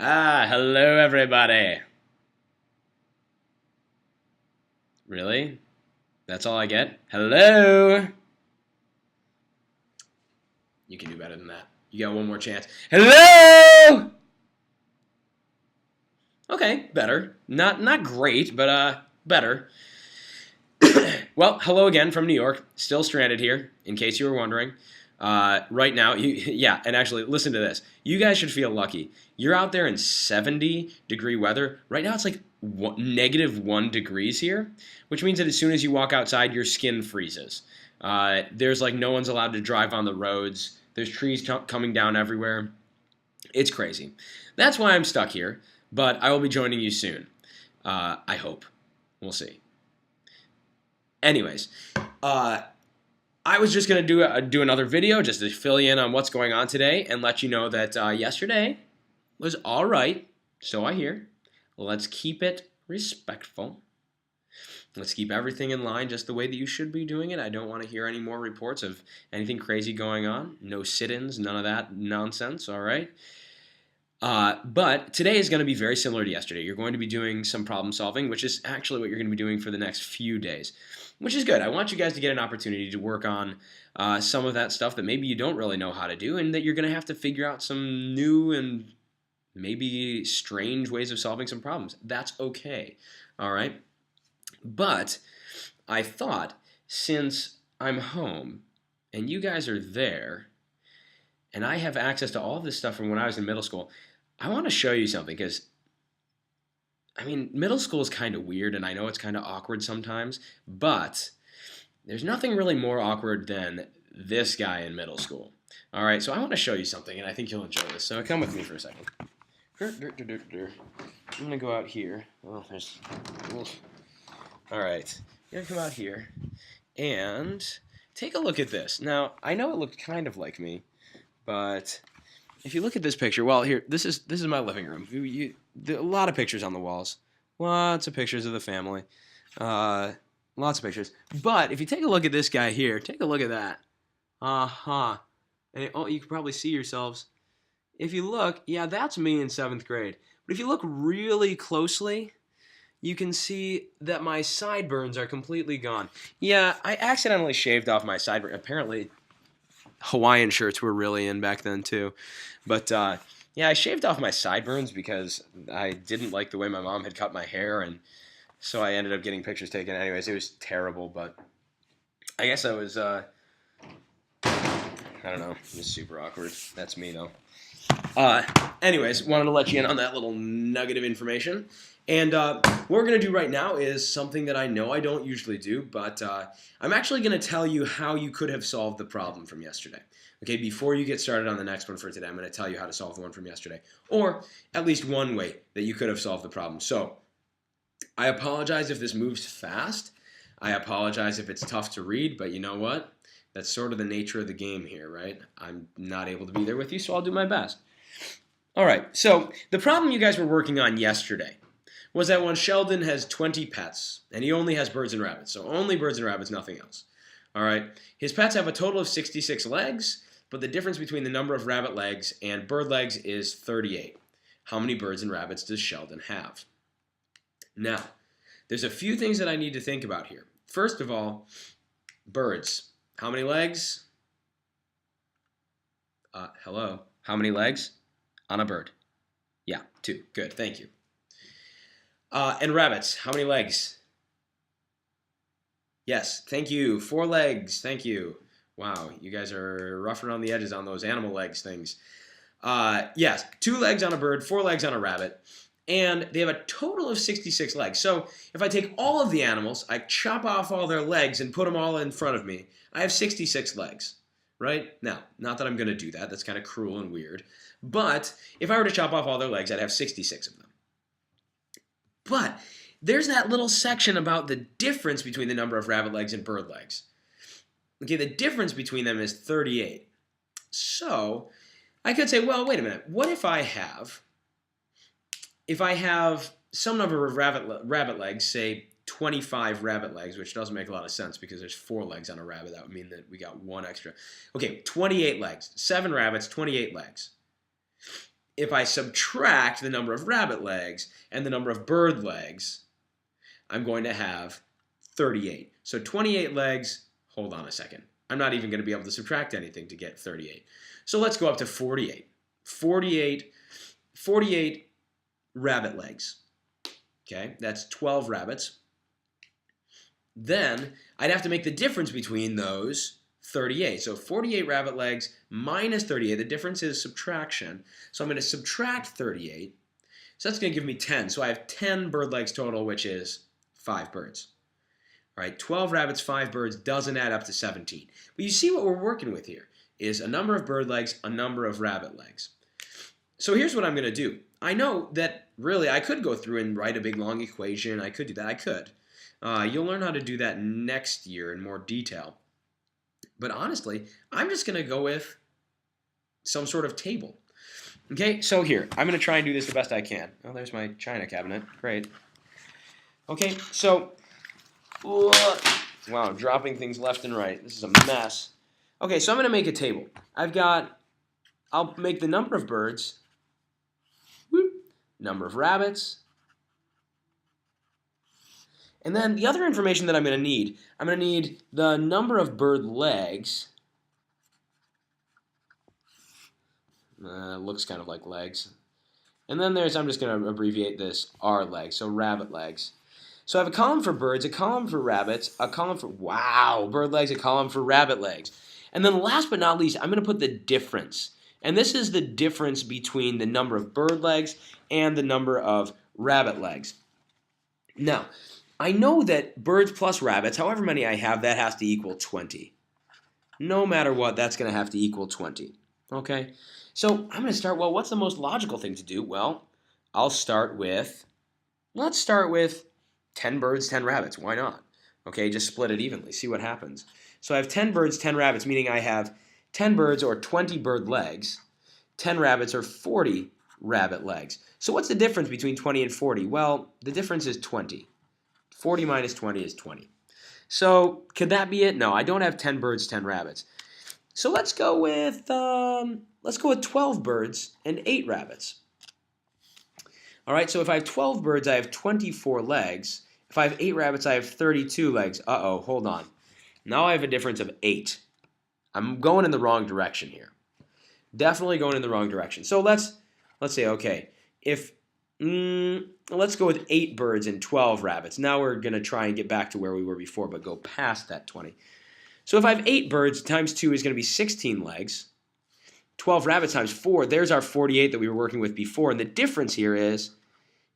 Hello everybody. Really? That's all I get? Hello? You can do better than that. You got one more chance. Hello? Okay, better. Not great, but better. Well, hello again from New York. Still stranded here, in case you were wondering. Right now, yeah, and actually, listen to this. You guys should feel lucky. You're out there in 70-degree weather. Right now, it's like -1 degrees here, which means that as soon as you walk outside, your skin freezes. There's like no one's allowed to drive on the roads. There's trees coming down everywhere. It's crazy. That's why I'm stuck here, but I will be joining you soon. I hope. We'll see. Anyways, I was just going to do another video just to fill you in on what's going on today and let you know that yesterday was all right, so I hear. Let's keep it respectful. Let's keep everything in line just the way that you should be doing it. I don't want to hear any more reports of anything crazy going on. No sit-ins, none of that nonsense, all right? But today is going to be very similar to yesterday. You're going to be doing some problem solving, which is actually what you're going to be doing for the next few days, which is good. I want you guys to get an opportunity to work on some of that stuff that maybe you don't really know how to do and that you're going to have to figure out some new and maybe strange ways of solving some problems. That's okay, all right? But I thought since I'm home and you guys are there and I have access to all of this stuff from when I was in middle school, I want to show you something because, I mean, middle school is kind of weird and I know it's kind of awkward sometimes, but there's nothing really more awkward than this guy in middle school. All right, so I want to show you something and I think you'll enjoy this. So come with me for a second. I'm going to go out here. Oh, there's... All right, you're going to come out here and take a look at this. Now, I know it looked kind of like me, but if you look at this picture, well, here, this is my living room. A lot of pictures on the walls. Lots of pictures of the family. Lots of pictures. But if you take a look at this guy here, take a look at that. Uh-huh. And you can probably see yourselves. If you look, yeah, that's me in 7th grade. But if you look really closely, you can see that my sideburns are completely gone. Yeah, I accidentally shaved off my sideburns. Apparently, Hawaiian shirts were really in back then too. But yeah, I shaved off my sideburns because I didn't like the way my mom had cut my hair, and so I ended up getting pictures taken. Anyways, it was terrible, but I guess I was, I don't know, just super awkward. That's me though. Anyways, wanted to let you in on that little nugget of information. And what we're going to do right now is something that I know I don't usually do, but I'm actually going to tell you how you could have solved the problem from yesterday. Okay, before you get started on the next one for today, I'm going to tell you how to solve the one from yesterday, or at least one way that you could have solved the problem. So I apologize if this moves fast. I apologize if it's tough to read, but you know what? That's sort of the nature of the game here, right? I'm not able to be there with you, so I'll do my best. All right, so the problem you guys were working on yesterday was that when Sheldon has 20 pets, and he only has birds and rabbits, so only birds and rabbits, nothing else. All right, his pets have a total of 66 legs, but the difference between the number of rabbit legs and bird legs is 38. How many birds and rabbits does Sheldon have? Now, there's a few things that I need to think about here. First of all, birds. How many legs? Hello? How many legs on a bird? Yeah, 2. Good, thank you. And rabbits, how many legs? Yes, thank you. 4 legs, thank you. Wow, you guys are rough around the edges on those animal legs things. Yes, 2 legs on a bird, 4 legs on a rabbit, and they have a total of 66 legs. So if I take all of the animals, I chop off all their legs and put them all in front of me, I have 66 legs, right? Now, not that I'm going to do that. That's kind of cruel and weird. But if I were to chop off all their legs, I'd have 66 of them. But there's that little section about the difference between the number of rabbit legs and bird legs. Okay, the difference between them is 38. So I could say, well, wait a minute. What if I have some number of rabbit legs, say 25 rabbit legs, which doesn't make a lot of sense because there's 4 legs on a rabbit. That would mean that we got 1 extra. Okay, 28 legs. 7 rabbits, 28 legs. if I subtract the number of rabbit legs and the number of bird legs, I'm going to have 38. So 28 legs, hold on a second. I'm not even going to be able to subtract anything to get 38. So let's go up to 48. 48 rabbit legs. Okay, that's 12 rabbits. Then I'd have to make the difference between those 38. So 48 rabbit legs minus 38. The difference is subtraction. So I'm going to subtract 38. So that's going to give me 10. So I have 10 bird legs total, which is 5 birds. All right, 12 rabbits, 5 birds doesn't add up to 17. But you see what we're working with here is a number of bird legs, a number of rabbit legs. So here's what I'm going to do. I know that really I could go through and write a big long equation. I could do that. I could. You'll learn how to do that next year in more detail. But honestly, I'm just going to go with some sort of table. Okay, so here, I'm going to try and do this the best I can. Oh, there's my china cabinet. Great. Okay, so, wow, I'm dropping things left and right. This is a mess. Okay, so I'm going to make a table. I'll make the number of birds, number of rabbits, and then the other information that I'm going to need the number of bird legs. Looks kind of like legs. And then I'm just going to abbreviate this, R legs, so rabbit legs. So I have a column for birds, a column for rabbits, a column for, bird legs, a column for rabbit legs. And then last but not least, I'm going to put the difference. And this is the difference between the number of bird legs and the number of rabbit legs. Now, I know that birds plus rabbits, however many I have, that has to equal 20. No matter what, that's going to have to equal 20. Okay? So I'm going to start, what's the most logical thing to do? Well, let's start with 10 birds, 10 rabbits. Why not? Okay, just split it evenly. See what happens. So I have 10 birds, 10 rabbits, meaning I have 10 birds or 20 bird legs, 10 rabbits or 40 rabbit legs. So what's the difference between 20 and 40? Well, the difference is 20. 40 minus 20 is 20. So could that be it? No, I don't have 10 birds, 10 rabbits. So let's go with 12 birds and 8 rabbits. All right, so if I have 12 birds, I have 24 legs. If I have 8 rabbits, I have 32 legs. Uh-oh, hold on. Now I have a difference of 8. I'm going in the wrong direction here. Definitely going in the wrong direction. So let's say, okay, let's go with 8 birds and 12 rabbits. Now we're going to try and get back to where we were before, but go past that 20. So if I have 8 birds times 2 is going to be 16 legs. 12 rabbits times 4, there's our 48 that we were working with before. And the difference here is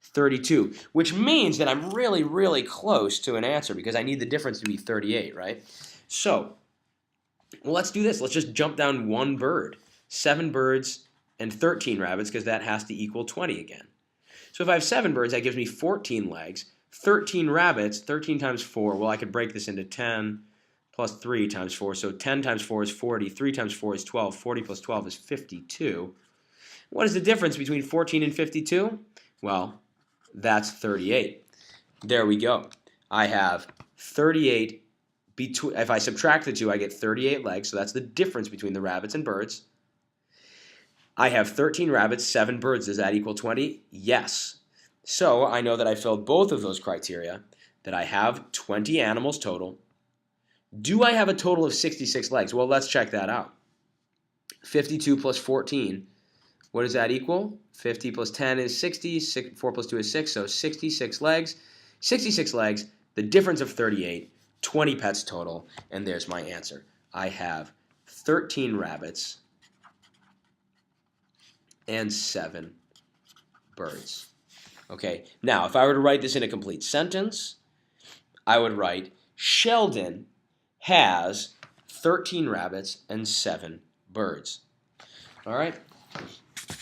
32, which means that I'm really, really close to an answer because I need the difference to be 38, right? So, let's do this. Let's just jump down 1 bird. 7 birds and 13 rabbits because that has to equal 20 again. So if I have 7 birds, that gives me 14 legs. 13 rabbits, 13 times 4, well, I could break this into 10 plus 3 times 4. So 10 times 4 is 40. 3 times 4 is 12. 40 plus 12 is 52. What is the difference between 14 and 52? Well, that's 38. There we go. I have 38. If I subtract the 2, I get 38 legs. So that's the difference between the rabbits and birds. I have 13 rabbits, 7 birds. Does that equal 20? Yes. So I know that I filled both of those criteria, that I have 20 animals total. Do I have a total of 66 legs? Well, let's check that out. 52 plus 14. What does that equal? 50 plus 10 is 60. 4 plus 2 is 6, so 66 legs. 66 legs, the difference of 38, 20 pets total, and there's my answer. I have 13 rabbits and 7 birds. Okay, now if I were to write this in a complete sentence, I would write Sheldon has 13 rabbits and 7 birds. All right?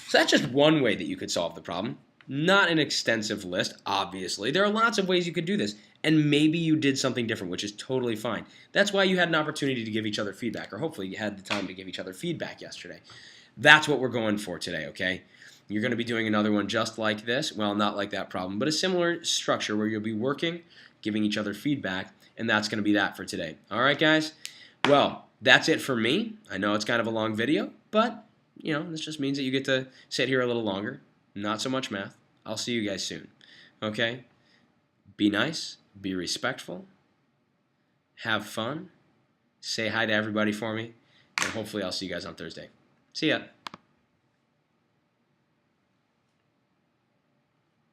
So that's just one way that you could solve the problem. Not an extensive list, obviously. There are lots of ways you could do this, and maybe you did something different, which is totally fine. That's why you had an opportunity to give each other feedback, or hopefully you had the time to give each other feedback yesterday. That's what we're going for today, okay? You're going to be doing another one just like this. Well, not like that problem, but a similar structure where you'll be working, giving each other feedback, and that's going to be that for today. All right, guys? Well, that's it for me. I know it's kind of a long video, but This just means that you get to sit here a little longer. Not so much math. I'll see you guys soon. Okay? Be nice. Be respectful. Have fun. Say hi to everybody for me. And hopefully I'll see you guys on Thursday. See ya.